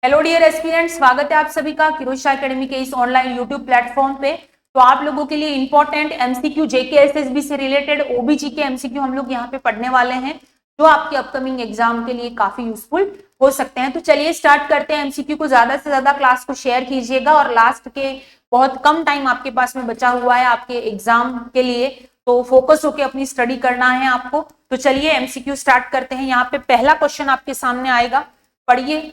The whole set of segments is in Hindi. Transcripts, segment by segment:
हेलो डियर एस्पिरेंट्स, स्वागत है आप सभी का किरोशा एकेडमी के इस ऑनलाइन यूट्यूब प्लेटफॉर्म पे। तो आप लोगों के लिए इंपॉर्टेंट एमसीक्यू जेके एसएसबी से रिलेटेड ओबीजी के एमसीक्यू हम लोग यहाँ पे पढ़ने वाले हैं, जो आपके अपकमिंग एग्जाम के लिए काफी यूजफुल हो सकते हैं। तो चलिए स्टार्ट करते हैं। एमसीक्यू को ज्यादा से ज्यादा क्लास को शेयर कीजिएगा और लास्ट के बहुत कम टाइम आपके पास में बचा हुआ है आपके एग्जाम के लिए, तो फोकस होकर अपनी स्टडी करना है आपको। तो चलिए एमसीक्यू स्टार्ट करते हैं। यहाँ पे पहला क्वेश्चन आपके सामने आएगा, पढ़िए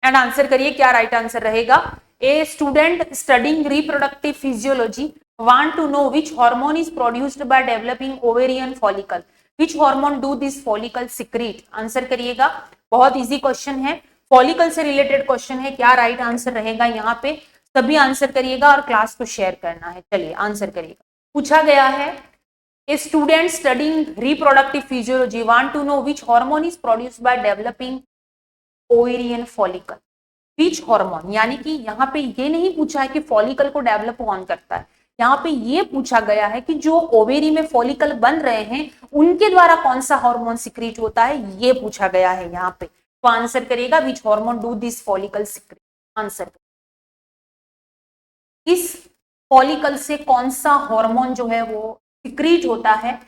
एंड आंसर करिए क्या राइट आंसर रहेगा। A student studying reproductive physiology want to know which hormone is produced by developing ovarian follicle, which hormone do this follicle secrete. Answer करिएगा, बहुत इजी क्वेश्चन है, फॉलिकल से रिलेटेड क्वेश्चन है। क्या राइट आंसर रहेगा यहाँ पे, सभी आंसर करिएगा और क्लास को शेयर करना है। चलिए आंसर करिएगा। पूछा गया है a student studying reproductive physiology want to know which hormone is produced by developing ovarian follicle, which hormone. यानी कि यहाँ पे ये नहीं पूछा है कि फॉलिकल को डेवलप कौन करता है, यहाँ पे ये पूछा गया है कि जो ओवेरी में फॉलिकल बन रहे हैं उनके द्वारा कौन सा हार्मोन सिक्रीट होता है, ये पूछा गया है यहाँ पे। तो आंसर करिएगा विच hormone do this follicle secrete. Answer, इस फॉलिकल से कौन सा हार्मोन जो है वो सिक्रीट होता है,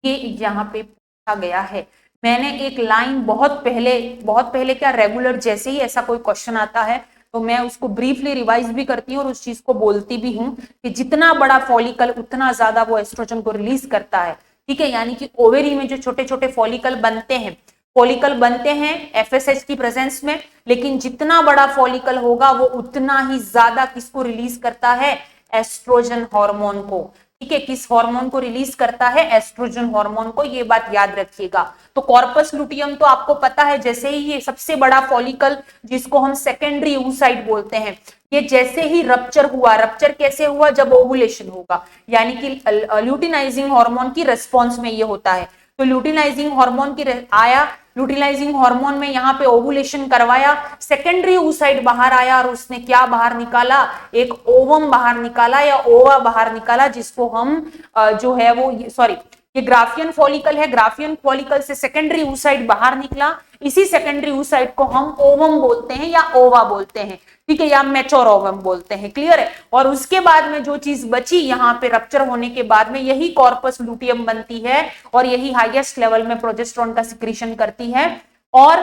ये यहाँ पे पूछा गया है। मैंने एक लाइन बहुत पहले क्या रेगुलर जैसे ही ऐसा कोई क्वेश्चन आता है तो मैं उसको ब्रीफली रिवाइज भी करती हूँ और उस चीज को बोलती भी हूँ कि जितना बड़ा फॉलिकल उतना ज्यादा वो एस्ट्रोजन को रिलीज करता है। ठीक है, यानी कि ओवेरी में जो छोटे छोटे फॉलिकल बनते हैं एफएसएच की प्रेजेंस में, लेकिन जितना बड़ा फॉलिकल होगा वो उतना ही ज्यादा किसको रिलीज करता है, एस्ट्रोजन हार्मोन को। ठीक है, किस हार्मोन को रिलीज करता है, एस्ट्रोजन हार्मोन को, ये बात याद रखिएगा। तो कॉर्पस लुटियम तो आपको पता है, जैसे ही ये सबसे बड़ा फॉलिकल जिसको हम सेकेंडरी oocyte बोलते हैं, ये जैसे ही रप्चर कैसे हुआ, जब ओवुलेशन होगा, यानी कि ल्यूटिनाइजिंग हार्मोन की रेस्पॉन्स में ये होता है। तो ल्यूटिनाइजिंग हार्मोन की आया, ल्यूटिनाइजिंग हार्मोन में यहाँ पे ओवुलेशन करवाया, सेकेंडरी oocyte बाहर आया और उसने क्या बाहर निकाला, एक ओवम बाहर निकाला या ओवा बाहर निकाला, जिसको हम जो है वो सॉरी ये ग्राफियन फॉलिकल है, ग्राफियन फॉलिकल से सेकेंडरी oocyte बाहर निकला, इसी सेकेंडरी oocyte को हम ओवम बोलते हैं या ओवा बोलते हैं। ठीक है, या मैच्योर ओवम बोलते हैं। क्लियर है। और उसके बाद में जो चीज बची यहाँ पे रप्चर होने के बाद में, यही कॉर्पस लुटियम बनती है और यही हाईएस्ट लेवल में प्रोजेस्टेरोन का सिक्रीशन करती है और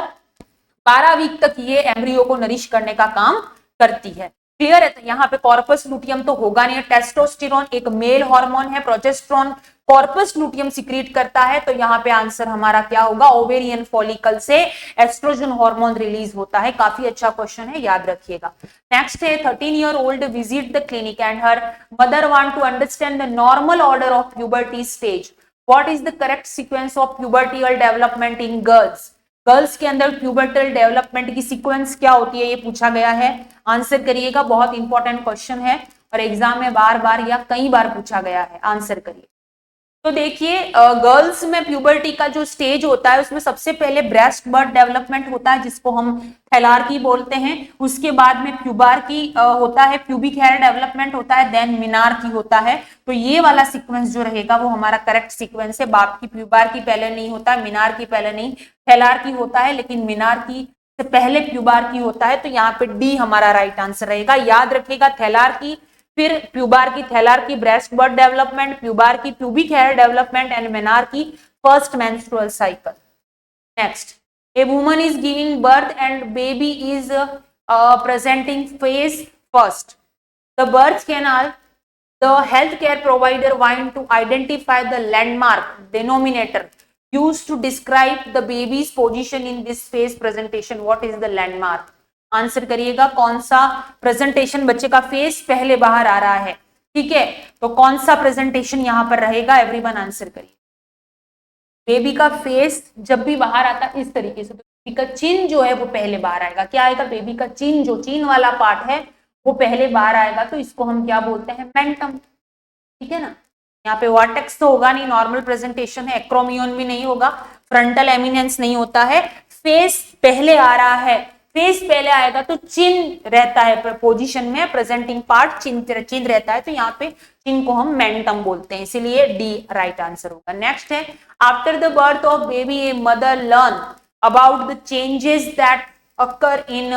12 वीक तक ये एम्ब्रियो को नरिश करने का काम करती है। क्लियर है। तो यहाँ पे कॉर्पस लुटियम तो होगा नहीं, टेस्टोस्टेरोन एक मेल हार्मोन है, प्रोजेस्टेरोन कॉर्पस लुटियम सिक्रीट करता है। तो यहाँ पे आंसर हमारा क्या होगा, ओवेरियन फॉलिकल से एस्ट्रोजन हार्मोन रिलीज होता है। काफी अच्छा क्वेश्चन है, याद रखिएगा। नेक्स्ट है 13-year-old visit the clinic and her mother want to understand the normal order of puberty stage, what is the correct sequence of pubertal development in girls. Girls के अंदर प्यूबर्टल डेवलपमेंट की सीक्वेंस क्या होती है, ये पूछा गया है। आंसर करिएगा, बहुत इंपॉर्टेंट क्वेश्चन है और एग्जाम में बार बार या कई बार पूछा गया है। आंसर करिए। तो देखिए, गर्ल्स में प्यूबर्टी का जो स्टेज होता है उसमें सबसे पहले ब्रेस्ट बर्थ डेवलपमेंट होता है, जिसको हम थैलार्की बोलते हैं। उसके बाद में प्यूबार्की होता है, प्यूबिक हेयर डेवलपमेंट होता है, देन मिनार्की होता है। तो ये वाला सीक्वेंस जो रहेगा वो हमारा करेक्ट सीक्वेंस है। बाप की प्यूबार्की पहले नहीं होता, मिनार्की पहले नहीं, थैलार्की होता है, लेकिन मिनार्की से पहले प्यूबार्की होता है। तो यहाँ पे डी हमारा राइट आंसर रहेगा। याद रखिएगा, थैलार्की, फिर प्यूबार की थैलार की breast birth development, pubarche pubic hair development and menarche first menstrual cycle. Next, a woman is giving birth and baby is presenting phase first, the birth canal, the healthcare provider want to identify the landmark denominator used to describe the baby's position in this phase presentation, what is the landmark। Answer करिएगा, कौन सा प्रेजेंटेशन बच्चे का फेस पहले बाहर आ रहा है। ठीक है, तो कौन सा प्रेजेंटेशन यहां पर रहेगा, एवरीवन आंसर करिए। बेबी का फेस जब भी बाहर आता है इस तरीके से, तो बेबी का चिन जो है वो पहले बाहर आएगा। क्या आएगा, बेबी का चिन, जो चिन वाला पार्ट है वो पहले बाहर आएगा। तो इसको हम क्या बोलते हैं, मेंटम। ठीक है ना। यहाँ पे वर्टेक्स तो होगा नहीं, नॉर्मल प्रेजेंटेशन है, एक्रोमियन भी नहीं होगा, फ्रंटल एमिनेंस नहीं होता है, फेस पहले आ रहा है। फेस पहले आएगा तो चिन रहता है पोजीशन में, प्रेजेंटिंग पार्ट चिन रहता है। तो यहाँ पे चिन को हम मेंटम बोलते हैं, इसीलिए डी राइट आंसर होगा। नेक्स्ट है, after the birth of baby a mother learn about the changes that occur in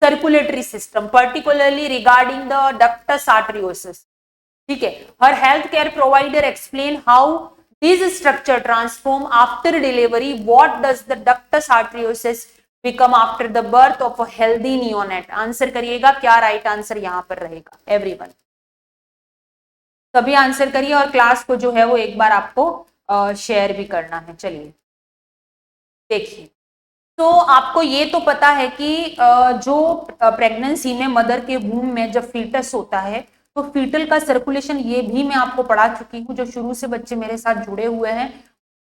circulatory system, particularly regarding the ductus arteriosus. ठीक है, her health care provider explain how this structure transform after delivery, what does the ductus arteriosus become after the birth of a healthy neonate. Answer करिएगा, क्या राइट आंसर यहां पर रहेगा एवरीवन? सभी आंसर करिए और क्लास को जो है वो एक बार आपको शेयर भी करना है। चलिए देखिए, तो आपको ये तो पता है कि जो प्रेगनेंसी में मदर के वूम में जब फीटस होता है तो फीटल का सर्कुलेशन, ये भी मैं आपको पढ़ा चुकी हूँ। जो शुरू से बच्चे मेरे साथ जुड़े हुए हैं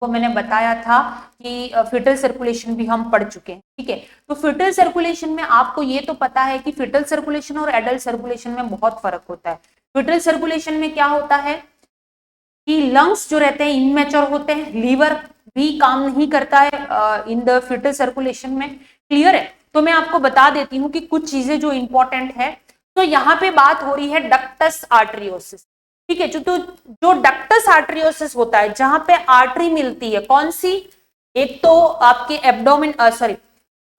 वो मैंने बताया था कि फीटल सर्कुलेशन भी हम पढ़ चुके हैं। ठीक है, तो फीटल सर्कुलेशन में आपको ये तो पता है कि फीटल सर्कुलेशन और एडल्ट सर्कुलेशन में बहुत फर्क होता है। फीटल सर्कुलेशन में क्या होता है कि लंग्स जो रहते हैं इमेच्योर होते हैं, लीवर भी काम नहीं करता है इन द फीटल सर्कुलेशन में। क्लियर है? तो मैं आपको बता देती हूँ कि कुछ चीजें जो इंपॉर्टेंट है। तो यहाँ पे बात हो रही है डक्टस आर्टरियोसिस। ठीक है, जो डक्टस आर्टरियोसिस होता है, जहां पे आर्टरी मिलती है, कौन सी? एक तो आपके एब्डोमेन सॉरी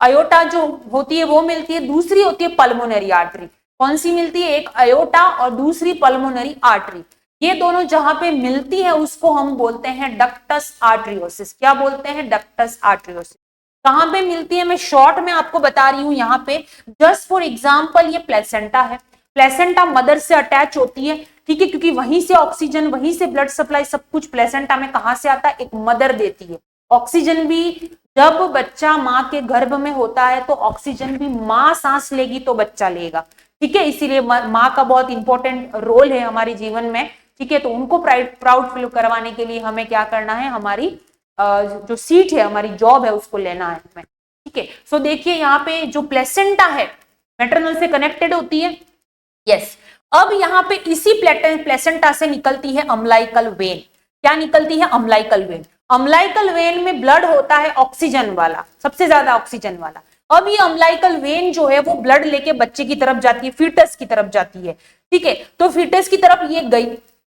अयोटा जो होती है वो मिलती है, दूसरी होती है पल्मोनरी आर्टरी। कौन सी मिलती है? एक अयोटा और दूसरी पल्मोनरी आर्टरी। ये दोनों जहां पे मिलती है उसको हम बोलते हैं डक्टस आर्टरियोसिस। क्या बोलते हैं? डक्टस आर्टरियोसिस। कहां पे मिलती है मैं शॉर्ट में आपको बता रही हूं। यहाँ पे जस्ट फॉर एग्जांपल ये प्लेसेंटा है, प्लेसेंटा मदर से अटैच होती है। ठीक है, क्योंकि वहीं से ऑक्सीजन, वहीं से ब्लड सप्लाई, सब कुछ प्लेसेंटा में कहां से आता है? एक मदर देती है। ऑक्सीजन भी जब बच्चा माँ के गर्भ में होता है तो ऑक्सीजन भी माँ सांस लेगी तो बच्चा लेगा। ठीक है, इसीलिए माँ का बहुत इंपॉर्टेंट रोल है हमारे जीवन में। ठीक है, तो उनको प्राउड फील करवाने के लिए हमें क्या करना है? हमारी जो सीट है, हमारी जॉब है, उसको लेना है हमें। ठीक है, सो देखिए यहाँ पे जो प्लेसेंटा है मैटरनल से कनेक्टेड होती है। यस, अब यहाँ पे इसी प्लेसेंटा से निकलती है अम्लाइकल वेन। क्या निकलती है? Umbilical when. अम्लाइकल वेन में ब्लड होता है ऑक्सीजन वाला, सबसे ज्यादा ऑक्सीजन वाला। अब ये अम्लाइकल वेन जो है वो ब्लड लेके बच्चे की तरफ जाती है, फीटस की तरफ जाती है। ठीक है, तो फीटस की तरफ ये गई।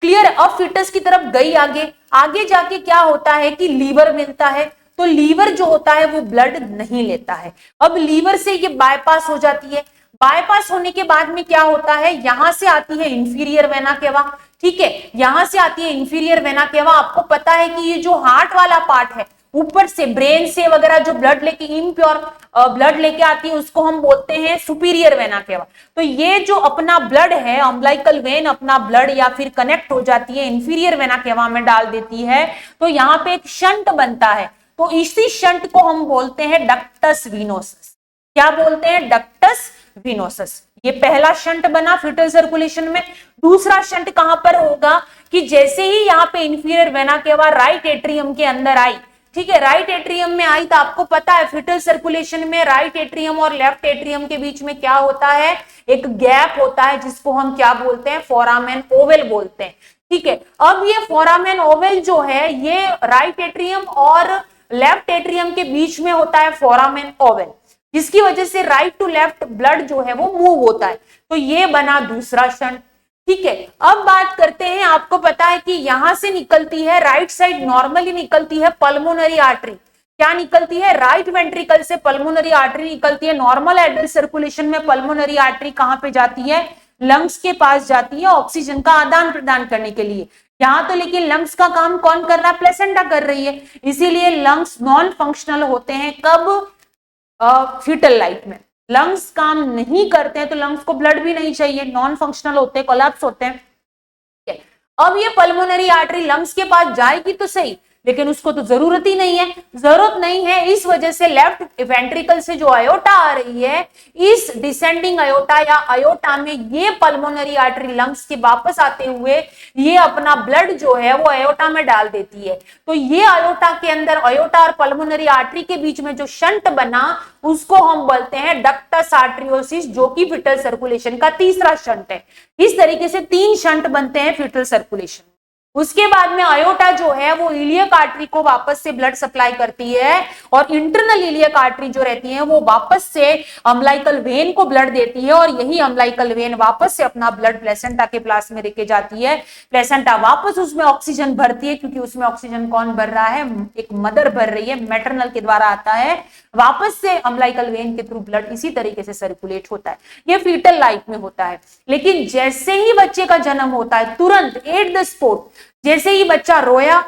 क्लियर? अब फीटस की तरफ गई, आगे आगे जाके क्या होता है कि लीवर मिलता है। तो लीवर जो होता है वो ब्लड नहीं लेता है। अब लीवर से ये बायपास हो जाती है। बायपास होने के बाद में क्या होता है? यहां से आती है इंफीरियर वेना केवा। ठीक है, यहां से आती है इंफीरियर वेना केवा। आपको पता है कि ये जो हार्ट वाला पार्ट है, ऊपर से ब्रेन से वगैरह जो ब्लड लेके इम्प्योर ब्लड लेके आती है उसको हम बोलते हैं सुपीरियर वेना केवा। तो ये जो अपना ब्लड है, अम्लाइकल वेन अपना ब्लड या फिर कनेक्ट हो जाती है इंफीरियर वेना केवा में डाल देती है। तो यहाँ पे एक शंट बनता है, तो इसी शंट को हम बोलते हैं डक्टस वीनोसस। क्या बोलते हैं? Ductus venosus. ये पहला शंट बना फीटल सर्कुलेशन में। दूसरा शंट कहां पर होगा कि जैसे ही यहाँ पे inferior vena cava right atrium के अंदर आई, ठीक है, राइट एट्रियम में आई, तो आपको पता है फीटल सर्कुलेशन में राइट एट्रियम और लेफ्ट एट्रियम के बीच में क्या होता है? एक गैप होता है जिसको हम क्या बोलते हैं? फोरामेन ओवल बोलते हैं। ठीक है, अब ये फोरामेन ओवल जो है ये राइट एट्रियम और लेफ्ट एट्रियम के बीच में होता है फोरामेन ओवल, जिसकी वजह से राइट टू लेफ्ट ब्लड जो है वो मूव होता है। तो ये बना दूसरा शंट। ठीक है, अब बात करते हैं, आपको पता है कि यहां से निकलती है राइट साइड, नॉर्मली निकलती है पल्मोनरी आर्टरी। क्या निकलती है? राइट वेंट्रिकल से पल्मोनरी आर्टरी निकलती है। नॉर्मल एडल्ट सर्कुलेशन में पल्मोनरी आर्टरी कहां पे जाती है? लंग्स के पास जाती है ऑक्सीजन का आदान प्रदान करने के लिए। यहाँ तो लेकिन लंग्स का काम कौन कर रहा है? प्लेसेंटा कर रही है। इसीलिए लंग्स नॉन फंक्शनल होते हैं। कब? फीटल लाइफ में। लंग्स काम नहीं करते हैं तो लंग्स को ब्लड भी नहीं चाहिए, नॉन फंक्शनल होते हैं, कोलैप्स होते हैं। अब ये पल्मोनरी आर्टरी लंग्स के पास जाएगी तो सही, लेकिन उसको तो जरूरत ही नहीं है, जरूरत नहीं है। इस वजह से लेफ्ट वेंट्रिकल से जो अयोटा आ रही है, इस डिसेंडिंग अयोटा या अयोटा में ये पल्मोनरी आर्टरी लंग्स के वापस आते हुए ये अपना ब्लड जो है वो अयोटा में डाल देती है। तो ये अयोटा के अंदर, अयोटा और पल्मोनरी आर्टरी के बीच में जो शंट बना उसको हम बोलते हैं डक्टस आर्टरियोसिस, जो कि फीटल सर्कुलेशन का तीसरा शंट है। इस तरीके से 3 शंट बनते हैं फीटल सर्कुलेशन। उसके बाद में अयोटा जो है वो इलियक आर्टरी को वापस से ब्लड सप्लाई करती है और इंटरनल इलियक आर्टरी जो रहती है वो वापस से अम्लाइकल वेन को ब्लड देती है और यही अम्लाइकल वेन वापस से अपना ब्लड प्लेसेंटा के प्लास में लेके जाती है। प्लेसेंटा वापस उसमें ऑक्सीजन भरती है, क्योंकि उसमें ऑक्सीजन कौन भर रहा है? एक मदर भर रही है, मैटरनल के द्वारा आता है। वापस से अम्लाइकल वेन के थ्रू ब्लड इसी तरीके से सर्कुलेट होता है। ये फीटल लाइफ में होता है। लेकिन जैसे ही बच्चे का जन्म होता है, तुरंत एट द स्पॉट, जैसे ही बच्चा रोया,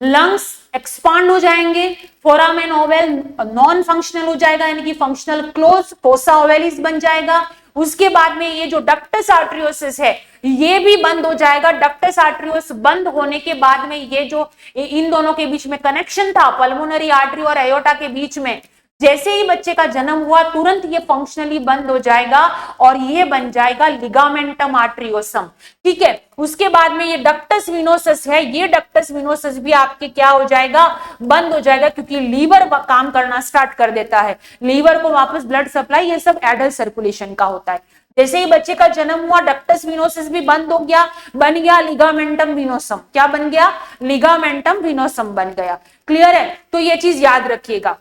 लंग्स एक्सपांड हो जाएंगे, फोरामेन ओवल नॉन फंक्शनल हो जाएगा, यानी कि फंक्शनल क्लोज, फोसा ओवेलिस बन जाएगा। उसके बाद में ये जो डक्टस आर्टरियोसिस है ये भी बंद हो जाएगा। डक्टस आर्टरियोस बंद होने के बाद में ये जो इन दोनों के बीच में कनेक्शन था पल्मोनरी आर्टरी और एयोर्टा के बीच में, जैसे ही बच्चे का जन्म हुआ तुरंत ये फंक्शनली बंद हो जाएगा और ये बन जाएगा लिगामेंटम आर्टरियोसम। ठीक है, उसके बाद में ये डक्टस विनोसस है, ये डक्टस विनोसस भी आपके क्या हो जाएगा, बंद हो जाएगा, क्योंकि लीवर काम करना स्टार्ट कर देता है, लीवर को वापस ब्लड सप्लाई, ये सब एडल्ट सर्कुलेशन का होता है। जैसे ही बच्चे का जन्म हुआ डक्टस विनोसस भी बंद हो गया, बन गया लिगामेंटम विनोसम। क्या बन गया, लिगामेंटम विनोसम बन गया। क्लियर है, तो ये चीज याद रखिएगा।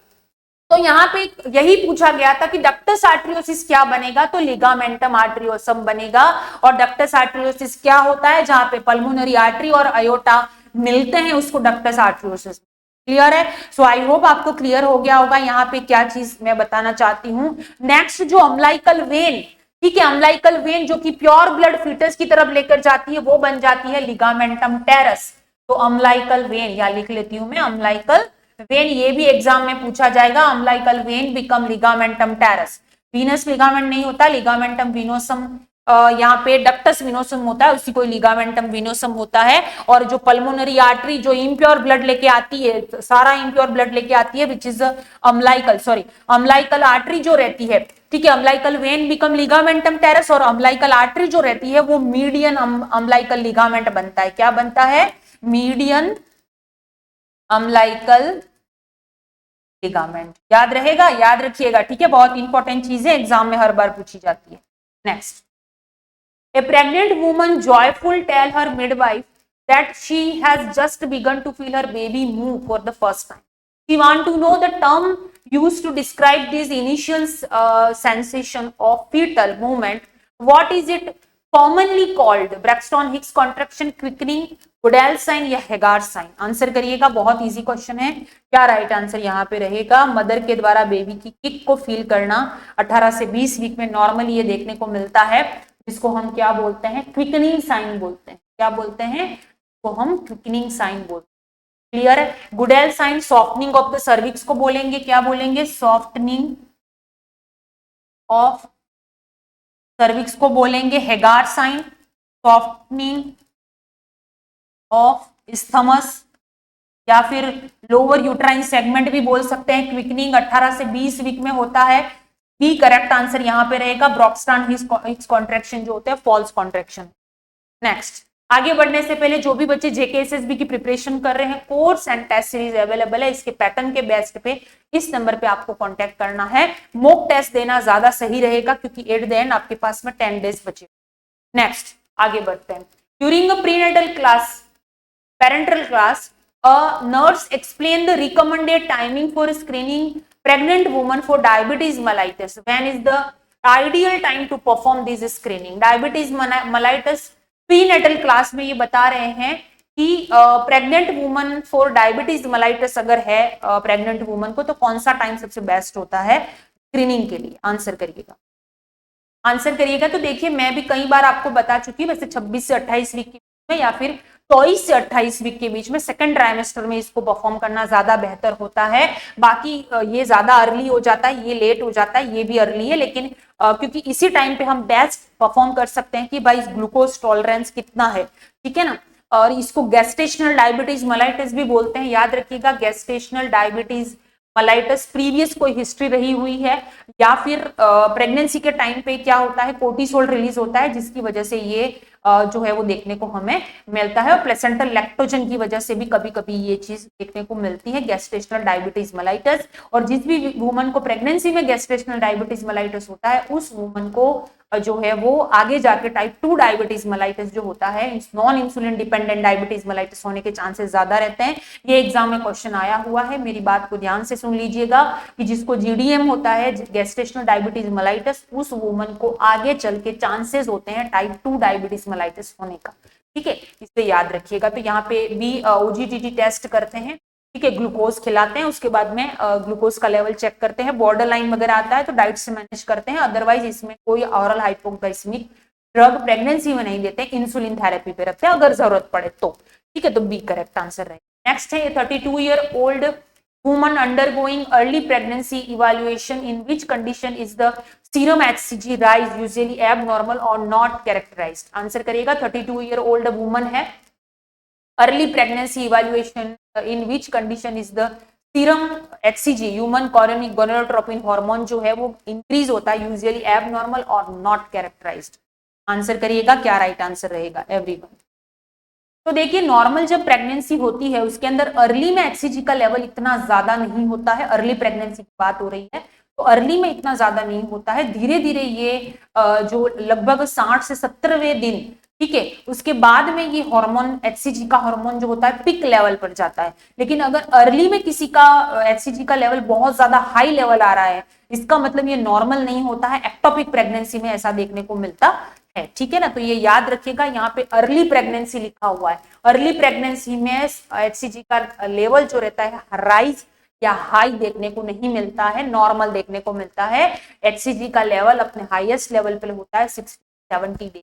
तो यहाँ पे यही पूछा गया था कि डक्टस आर्टरियोसिस क्या बनेगा, तो लिगामेंटम आर्टरियोसम बनेगा। और डक्टस आर्टरियोसिस क्या होता है, जहां पे पल्मोनरी आर्टरी और अयोटा मिलते हैं उसको डक्टस आर्टरियोसिस। क्लियर है, सो आई होप आपको क्लियर हो गया होगा यहाँ पे क्या चीज मैं बताना चाहती हूँ। नेक्स्ट जो अम्लाइकल वेन, ठीक है, अम्लाइकल वेन जो कि प्योर ब्लड फीटस की तरफ लेकर जाती है वो बन जाती है लिगामेंटम टेरस। तो अम्लाइकल वेन, या लिख लेती हूं मैं अम्लाइकल वेन, ये भी एग्जाम में पूछा जाएगा। Umbilical vein become ligamentum teres. Venous ligament नहीं होता, लिगामेंटम विनोसम यहाँ पे डक्टस विनोसम होता है, उसी को लिगामेंटम विनोसम होता है। और जो पल्मोनरी आर्टरी जो इम्प्योर ब्लड लेके आती है, सारा इम्प्योर ब्लड लेके आती है, विच इज अम्लाइकल आर्टरी जो रहती है, ठीक है, umbilical vein become ligamentum teres, और अम्लाइकल आर्टरी जो रहती है वो मीडियन अम्लाइकल लिगामेंट बनता है। क्या बनता है, मीडियन अम्लाइकल लिगामेंट। याद रहेगा, याद रखिएगा, ठीक है, बहुत इंपॉर्टेंट चीज है, एग्जाम में हर बार पूछी जाती है। Next, a pregnant woman joyful tell her midwife that she has just begun to feel her baby move for the first time. She want to know the term used to describe this initial sensation of fetal movement. What is it commonly called? Braxton Hicks contraction, quickening, Goodell sign या हेगार साइन? आंसर करिएगा, बहुत इजी क्वेश्चन है। क्या राइट आंसर यहाँ पे रहेगा, मदर के द्वारा बेबी की किक को फील करना 18 से 20 वीक में नॉर्मली ये देखने को मिलता है, जिसको हम क्या बोलते हैं, क्विकनिंग साइन बोलते हैं। क्या बोलते हैं, तो हम क्विकनिंग साइन बोलते हैं। क्लियर है, Goodell sign softening of the cervix को बोलेंगे, क्या बोलेंगे, सॉफ्टनिंग ऑफ सर्विक्स को बोलेंगे। Hegar sign softening of isthmus या फिर लोअर यूट्राइन सेगमेंट भी बोल सकते हैं। क्विकनिंग 18 से 20 वीक में होता है। बी करेक्ट आंसर यहाँ पे रहेगा। ब्रॉक्स्टन हिक्स कॉन्ट्रैक्शन जो होते हैं फॉल्स कॉन्ट्रैक्शन। नेक्स्ट, आगे बढ़ने से पहले जो भी बच्चे जेकेएसएसबी की प्रिपरेशन कर रहे हैं, course and test series available है, इसके पैटर्न के बेस्ट पे इस नंबर पे आपको कांटेक्ट करना है। मॉक टेस्ट देना ज्यादा सही रहेगा क्योंकि एट द एंड आपके पास में 10 डेज बचे। नेक्स्ट, आगे बढ़ते हैं। During a prenatal class, parental class, a nurse explained the recommended timing for screening pregnant woman for diabetes mellitus. When is the ideal time to perform this screening? Diabetes mellitus prenatal class में ये बता रहे हैं कि pregnant woman for diabetes mellitus अगर है प्रेग्नेंट वुमन को, तो कौन सा टाइम सबसे बेस्ट होता है स्क्रीनिंग के लिए? आंसर करिएगा, आंसर करिएगा। तो देखिए, मैं भी कई बार आपको बता चुकी हूँ, वैसे 26 से 28 वीक के बीच में या फिर 24 से 28 वीक के बीच में सेकंड ट्राइमेस्टर में इसको परफॉर्म करना ज्यादा बेहतर होता है। बाकी ये ज्यादा अर्ली हो जाता है, ये लेट हो जाता है, ये भी अर्ली है, लेकिन क्योंकि इसी टाइम पे हम बेस्ट परफॉर्म कर सकते हैं कि भाई ग्लूकोज टॉलरेंस कितना है, ठीक है ना। और इसको गेस्टेशनल डायबिटीज मेलाइटिस भी बोलते हैं, याद रखिएगा। गेस्टेशनल डायबिटीज मेलाइटिस प्रीवियस कोई हिस्ट्री रही हुई है या फिर प्रेगनेंसी के टाइम पे क्या होता है, कोर्टिसोल रिलीज होता है, जिसकी वजह से ये जो है वो देखने को हमें मिलता है। और प्लेसेंटल लैक्टोजन की वजह से भी कभी कभी ये चीज देखने को मिलती है, गेस्टेशनल डायबिटीज मेलाइटिस। और जिस भी वुमन को प्रेगनेंसी में गेस्टेशनल डायबिटीज मेलाइटिस होता है, उस वुमन को जो है वो आगे जाके टाइप 2 डायबिटीज मेलाइटिस जो होता है, non insulin dependent diabetes mellitus होने के चांसेस ज्यादा रहते हैं। ये एग्जाम में क्वेश्चन आया हुआ है, मेरी बात को ध्यान से सुन लीजिएगा कि जिसको जीडीएम होता है, गेस्टेशनल डायबिटीज मेलाइटिस, उस वुमन को आगे चल के चांसेस होते हैं टाइप 2 डायबिटीज मेलाइटिस होने का, ठीक है, इसे याद रखिएगा। तो यहाँ पे भी ओजीटीटी टेस्ट करते हैं, ठीक है, ग्लूकोज खिलाते हैं, उसके बाद में ग्लूकोज का लेवल चेक करते हैं, बॉर्डर लाइन वगैरह आता है तो डाइट से मैनेज करते हैं, अदरवाइज इसमें कोई ऑरल हाइपोग्लाइसेमिक ड्रग प्रेगनेंसी में नहीं देते, इंसुलिन थेरेपी पे रखते हैं अगर जरूरत पड़े तो। ठीक है, तो बी करेक्ट आंसर रहेगा। नेक्स्ट है 32-year-old woman undergoing early pregnancy evaluation in which condition is the serum HCG rise usually abnormal or not characterized। Answer करिएगा, 32-year-old woman है, early pregnancy evaluation in which condition is the serum HCG human colonic gonadotropin hormone जो है वो इंक्रीज होता है, यूजुअली एबनॉर्मल और नॉट कैरेक्टराइज्ड। आंसर करिएगा, क्या राइट आंसर रहेगा एवरीवन। तो देखिए, नॉर्मल जब प्रेगनेंसी होती है उसके अंदर अर्ली में HCG का लेवल इतना ज्यादा नहीं होता है, अर्ली प्रेगनेंसी की बात हो रही है तो अर्ली में इतना ज्यादा नहीं होता है, धीरे धीरे ये जो लगभग 60 से 70वें दिन, ठीक है, उसके बाद में ये हार्मोन HCG का हार्मोन जो होता है पिक लेवल पर जाता है। लेकिन अगर अर्ली में किसी का HCG का लेवल बहुत ज्यादा हाई लेवल आ रहा है, इसका मतलब ये नॉर्मल नहीं होता है, एक्टोपिक प्रेगनेंसी में ऐसा देखने को मिलता है। ठीक है ना, तो ये याद रखिएगा, यहाँ पे अर्ली प्रेगनेंसी लिखा हुआ है, अर्ली प्रेगनेंसी में HCG का लेवल जो रहता है राइज या हाई देखने को नहीं मिलता है, नॉर्मल देखने को मिलता है। HCG का लेवल अपने हाईएस्ट लेवल पे होता है 60-70 डेज,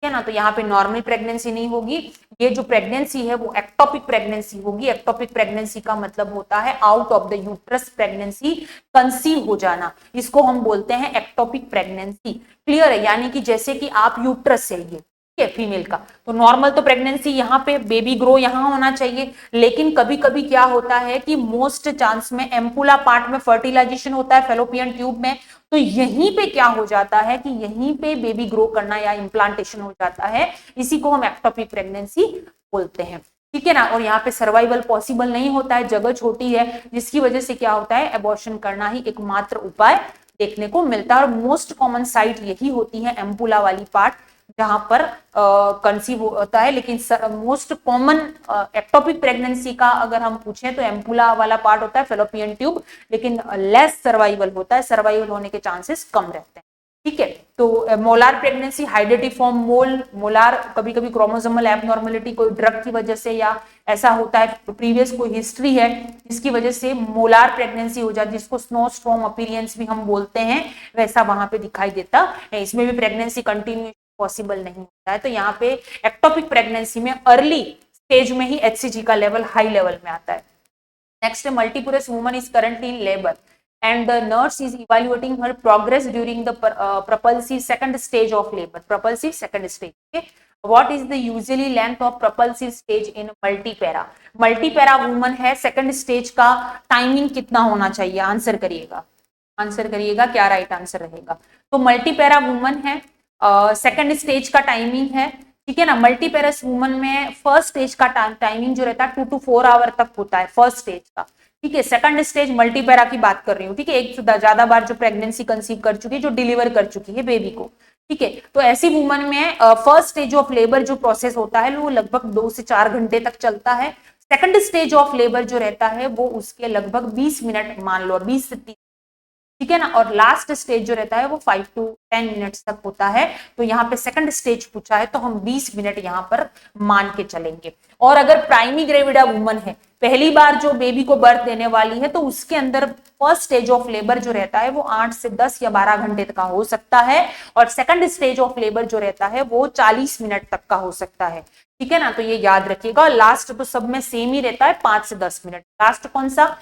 है ना, तो यहाँ पे नॉर्मल प्रेगनेंसी नहीं होगी, ये जो प्रेगनेंसी है वो एक्टोपिक प्रेगनेंसी होगी। एक्टोपिक प्रेगनेंसी का मतलब होता है out of the uterus pregnancy, conceive हो जाना, इसको हम बोलते हैं एक्टोपिक प्रेगनेंसी। क्लियर है, यानी कि जैसे कि आप यूट्रस से ये है फीमेल का, तो नॉर्मल तो प्रेगनेंसी यहाँ पे बेबी ग्रो यहाँ होना चाहिए, लेकिन कभी कभी क्या होता है कि मोस्ट चांस में एम्पुला पार्ट में फर्टिलाइजेशन होता है फेलोपियन ट्यूब में, तो यहीं पे क्या हो जाता है कि यहीं पे बेबी ग्रो करना या इम्प्लांटेशन हो जाता है, इसी को हम एक्टोपिक प्रेगनेंसी बोलते हैं। ठीक है ना, और यहाँ पे सर्वाइवल पॉसिबल नहीं होता है, जगह छोटी है, जिसकी वजह से क्या होता है, एबॉर्शन करना ही एकमात्र उपाय देखने को मिलता है। और मोस्ट कॉमन साइट यही होती है एम्पुला वाली पार्ट जहां पर कंसीव होता है। लेकिन मोस्ट कॉमन एक्टोपिक प्रेगनेंसी का अगर हम पूछें तो एम्पुला वाला पार्ट होता है फेलोपियन ट्यूब, लेकिन लेस सर्वाइवल होता है, सर्वाइवल होने के चांसेस कम रहते हैं। ठीक है, तो मोलार प्रेगनेंसी हाइडेटिफॉर्म मोलार कभी कभी क्रोमोसोमल एबनॉर्मलिटी कोई ड्रग की वजह से या ऐसा होता है, प्रीवियस कोई हिस्ट्री है जिसकी वजह से मोलार प्रेगनेंसी हो जाती है, जिसको स्नोस्टॉर्म अपीयरेंस भी हम बोलते हैं, वैसा वहां पे दिखाई देता है। इसमें भी प्रेगनेंसी कंटिन्यू पॉसिबल नहीं होता है। तो यहाँ पे एक्टोपिक प्रेगनेंसी में अर्ली स्टेज में ही HCG का लेवल हाई लेवल में आता है। Next, multiparous woman is currently in labour and the nurse is evaluating her progress during the propulsive second stage of labor. Propulsive second stage. Okay. What is the usually length of propulsive stage in multipara? Multipara woman है, second stage का टाइमिंग कितना होना चाहिए? आंसर करिएगा, आंसर करिएगा, क्या राइट आंसर रहेगा। तो मल्टीपैरा वुमन है, सेकंड स्टेज का टाइमिंग है, ठीक है ना। मल्टीपेरस वुमन में फर्स्ट स्टेज का टाइमिंग जो रहता है 2 to 4 आवर तक होता है फर्स्ट स्टेज का, ठीक है। सेकंड स्टेज मल्टीपेरा की बात कर रही हूँ, ठीक है, एक ज्यादा बार जो प्रेगनेंसी कंसीव कर चुकी है, जो डिलीवर कर चुकी है बेबी को, ठीक है। तो ऐसी वुमन में फर्स्ट स्टेज ऑफ लेबर जो प्रोसेस होता है वो लगभग 2 से 4 घंटे तक चलता है। सेकंड स्टेज ऑफ लेबर जो रहता है वो उसके लगभग 20 मिनट मान लो, 20 से 30, ठीक है ना। और लास्ट स्टेज जो रहता है वो 5 to 10 मिनट्स तक होता है। तो यहाँ पे सेकंड स्टेज पूछा है तो हम 20 मिनट यहाँ पर मान के चलेंगे। और अगर प्राइमी ग्रेविडा वुमन है, पहली बार जो बेबी को बर्थ देने वाली है, तो उसके अंदर फर्स्ट स्टेज ऑफ लेबर जो रहता है वो 8 से 10 या 12 घंटे तक का हो सकता है, और सेकंड स्टेज ऑफ लेबर जो रहता है वो 40 मिनट तक का हो सकता है, ठीक है ना। तो ये याद रखिएगा। लास्ट तो सब में सेम ही रहता है, 5 से 10 मिनट। लास्ट कौन सा?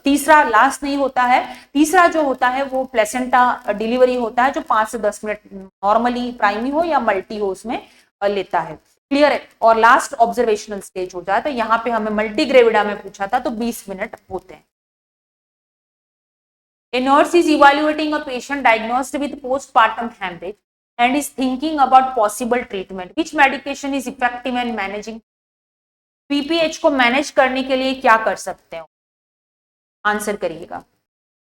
तीसरा लास्ट नहीं होता है, तीसरा जो होता है वो प्लेसेंटा डिलीवरी होता है, जो 5 से 10 मिनट नॉर्मली प्राइमी हो या मल्टी हो उसमें लेता है, क्लियर है। और लास्ट ऑब्जर्वेशनल स्टेज हो जाए, तो यहाँ पे हमें मल्टी ग्रेविडा में पूछा था तो 20 मिनट होते हैं। A nurse is evaluating a patient diagnosed with postpartum hemorrhage and is thinking about possible treatment. Which medication is effective in managing? PPH को मैनेज करने के लिए क्या कर सकते हो? आंसर करिएगा।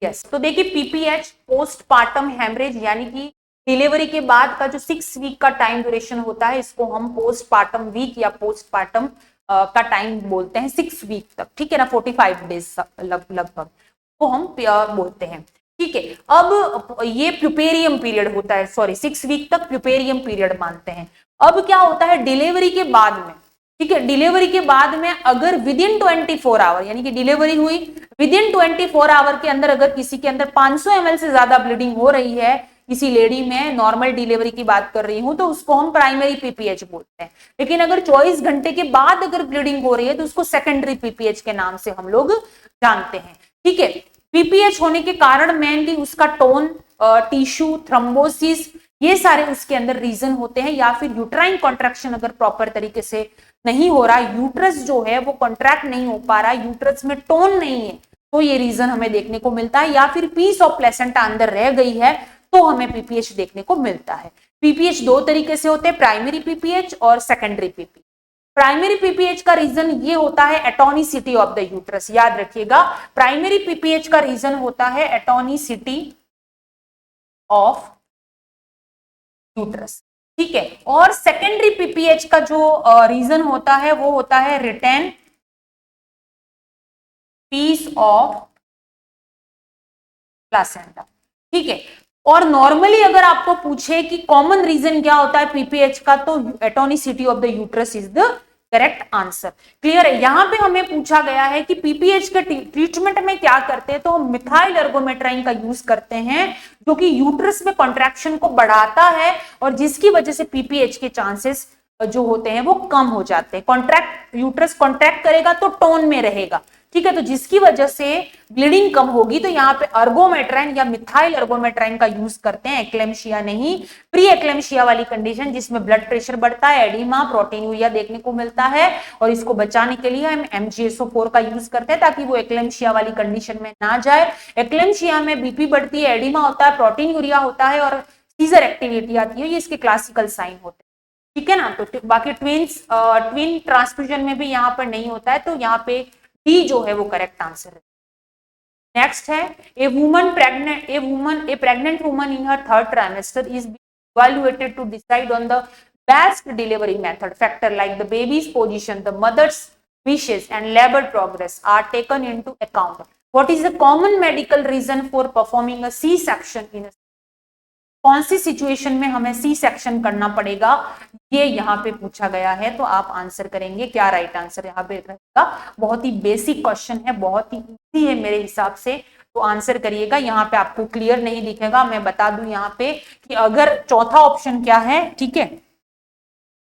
यस, तो देखिए पीपीएच पोस्टपार्टम हेमरेज यानी कि डिलीवरी के बाद का जो 6 वीक का टाइम ड्यूरेशन होता है, इसको हम पोस्टपार्टम वीक या पोस्टपार्टम का टाइम बोलते हैं, 6 वीक तक, ठीक है ना, 45 डेज लगभग को हम बोलते हैं, ठीक है। अब ये प्यूपेरियम पीरियड होता है, सॉरी 6 वीक तक प्यूपेरियम पीरियड मानते हैं। अब क्या होता है डिलीवरी के बाद में, ठीक है। डिलीवरी के बाद में अगर विद इन 24 आवर, यानी कि डिलीवरी हुई विद इन 24 आवर के अंदर अगर किसी के अंदर 500 ml से ज्यादा ब्लीडिंग हो रही है, किसी लेडी में, नॉर्मल डिलीवरी की बात कर रही हूं, तो उसको हम प्राइमरी पीपीएच बोलते हैं। लेकिन अगर 24 घंटे के बाद अगर ब्लीडिंग हो रही है तो उसको सेकेंडरी पीपीएच के नाम से हम लोग जानते हैं। ठीक है। पीपीएच होने के कारण मेनली उसका टोन, टिश्यू, थ्रोम्बोसिस, ये सारे उसके अंदर रीजन होते हैं। या फिर यूट्राइन कॉन्ट्रैक्शन अगर प्रॉपर तरीके से नहीं हो रहा, यूट्रस जो है वो कॉन्ट्रैक्ट नहीं हो पा रहा, यूट्रस में टोन नहीं है, तो ये रीजन हमें देखने को मिलता है। या फिर पीस ऑफ प्लेसेंटा अंदर रह गई है तो हमें पीपीएच देखने को मिलता है। पीपीएच दो तरीके से होते हैं, प्राइमरी पीपीएच और सेकेंडरी पीपीएच। प्राइमरी पीपीएच का रीजन ये होता है एटोनिसिटी ऑफ द यूट्रस, याद रखिएगा, प्राइमरी पीपीएच का रीजन होता है एटोनिसिटी ऑफ यूट्रस। ठीक है। और सेकेंडरी पीपीएच का जो रीजन होता है वो होता है रिटेन पीस ऑफ प्लासेंटा। ठीक है। और नॉर्मली अगर आपको पूछे कि कॉमन रीजन क्या होता है पीपीएच का, तो atonicity of the uterus is the correct answer. Clear है। यहां पे हमें पूछा गया है कि पीपीएच के ट्रीटमेंट में क्या करते हैं, तो हम मिथाइल एर्गोमेट्राइन का यूज करते हैं, जो कि यूट्रस में कॉन्ट्रैक्शन को बढ़ाता है और जिसकी वजह से पीपीएच के चांसेस जो होते हैं वो कम हो जाते हैं। यूट्रस कॉन्ट्रैक्ट करेगा तो टोन में रहेगा। ठीक है। तो जिसकी वजह से ब्लीडिंग कम होगी, तो यहाँ पे एर्गोमेट्राइन या मिथाइल एर्गोमेट्राइन का यूज करते हैं। एक्लेम्शिया नहीं, प्री एक्लेम्शिया वाली कंडीशन जिसमें ब्लड प्रेशर बढ़ता है, एडिमा, प्रोटीनूरिया देखने को मिलता है, और इसको बचाने के लिए हम MgSO4 का यूज करते हैं ताकि वो एक्लेम्शिया वाली कंडीशन में ना जाए। एक्लेम्शिया में बीपी बढ़ती है, एडिमा होता है, प्रोटीनूरिया होता है और सीजर एक्टिविटी आती है, ये इसके क्लासिकल साइन होते हैं। ठीक है ना। तो बाकी ट्विन ट्रांसफ्यूजन में भी यहाँ पर नहीं होता है, तो यहाँ पे डी जो है वो करेक्ट आंसर है। नेक्स्ट है a pregnant woman in her third trimester is evaluated to decide on the best delivery method. Factor like the baby's position, the mother's wishes and labour progress are taken into account. What is the common medical reason for performing a C section in, कौन सी सिचुएशन में हमें सी सेक्शन करना पड़ेगा, ये यहाँ पे पूछा गया है। तो आप आंसर करेंगे क्या, राइट आंसर यहाँ पे रहेगा। बहुत ही बेसिक क्वेश्चन है, बहुत ही इजी है मेरे हिसाब से, तो आंसर करिएगा। यहाँ पे आपको क्लियर नहीं दिखेगा, मैं बता दूं यहाँ पे कि अगर चौथा ऑप्शन क्या है, ठीक है,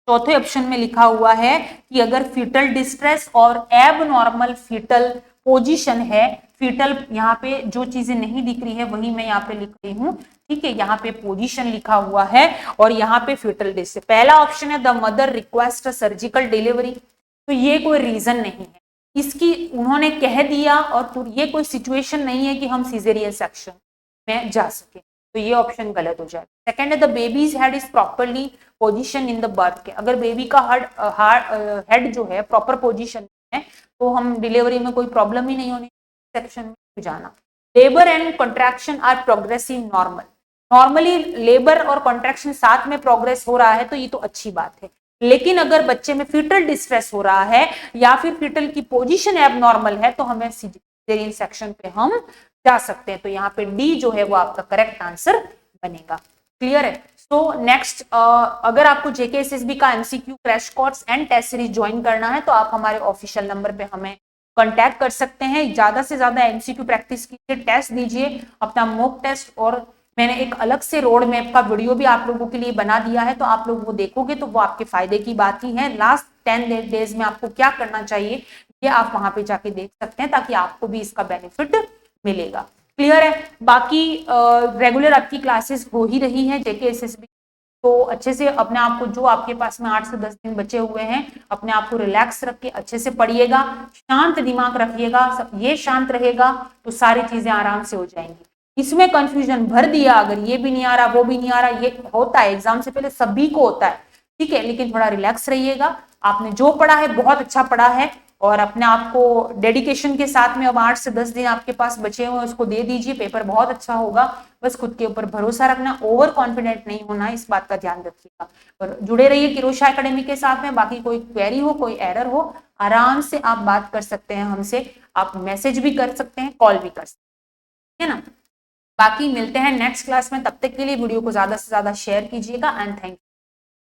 चौथे ऑप्शन में लिखा हुआ है कि अगर फीटल डिस्ट्रेस और एब नॉर्मल फीटल पोजीशन है, फीटल यहाँ पे जो चीजें नहीं दिख रही है वही मैं यहाँ पे लिख रही हूँ। ठीक है। यहाँ पे पोजीशन लिखा हुआ है और यहाँ पे फीटल डिस्ट्रेस। पहला ऑप्शन है the mother request surgical delivery, तो ये कोई रीजन नहीं है इसकी, उन्होंने कह दिया, और ये कोई सिचुएशन नहीं है कि हम सीजेरियन सेक्शन में जा सके, तो ये ऑप्शन गलत हो जाएगा। सेकेंड है the babies head is properly position in the birth के, अगर बेबी का हेड जो है प्रॉपर पोजीशन है तो हम डिलीवरी में कोई प्रॉब्लम ही नहीं होनी सेक्शन में जाना। Labour and contraction are progressive normal, normally labour और कॉन्ट्रैक्शन साथ में प्रोग्रेस हो रहा है तो ये तो अच्छी बात है। लेकिन अगर बच्चे में फीटल डिस्ट्रेस हो रहा है या फिर फीटल की पोजीशन एबनॉर्मल है तो हमें सिजेरियन सेक्शन पे हम जा सकते हैं। तो यहाँ पे डी जो है वो आपका करेक्ट आंसर बनेगा। क्लियर है। सो नेक्स्ट, अगर आपको JKSSB का MCQ crash course and test series join करना है तो आप हमारे ऑफिशियल नंबर पे हमें कांटेक्ट कर सकते हैं। ज्यादा से ज्यादा MCQ प्रैक्टिस कीजिए, टेस्ट दीजिए, अपना मॉक टेस्ट, और मैंने एक अलग से रोड मैप का वीडियो भी आप लोगों के लिए बना दिया है, तो आप लोग वो देखोगे तो वो आपके फायदे की बात ही है। लास्ट 10 डेज में आपको क्या करना चाहिए ये आप वहां पे जाके देख सकते हैं ताकि आपको भी इसका बेनिफिट मिलेगा। क्लियर है। बाकी रेगुलर आपकी क्लासेस हो ही रही है JKSSB, तो अच्छे से अपने आप को, जो आपके पास में 8 से 10 दिन बचे हुए हैं, अपने आप को रिलैक्स रख के अच्छे से पढ़िएगा, शांत दिमाग रखिएगा, ये शांत रहेगा तो सारी चीजें आराम से हो जाएंगी। इसमें कंफ्यूजन भर दिया, अगर ये भी नहीं आ रहा वो भी नहीं आ रहा, ये होता है एग्जाम से पहले, सभी को होता है, ठीक है, लेकिन थोड़ा रिलैक्स रहिएगा। आपने जो पढ़ा है बहुत अच्छा पढ़ा है और अपने आप को डेडिकेशन के साथ में अब 8 से 10 दिन आपके पास बचे हुए उसको दे दीजिए, पेपर बहुत अच्छा होगा। बस खुद के ऊपर भरोसा रखना, ओवर कॉन्फिडेंट नहीं होना, इस बात का ध्यान रखिएगा। और जुड़े रहिए किरोशा एकेडमी के साथ में। बाकी कोई क्वेरी हो, कोई एरर हो, आराम से आप बात कर सकते हैं हमसे, आप मैसेज भी कर सकते हैं, कॉल भी कर सकते हैं, है ना। बाकी मिलते हैं नेक्स्ट क्लास में, तब तक के लिए वीडियो को ज्यादा से ज्यादा शेयर कीजिएगा एंड थैंक यू।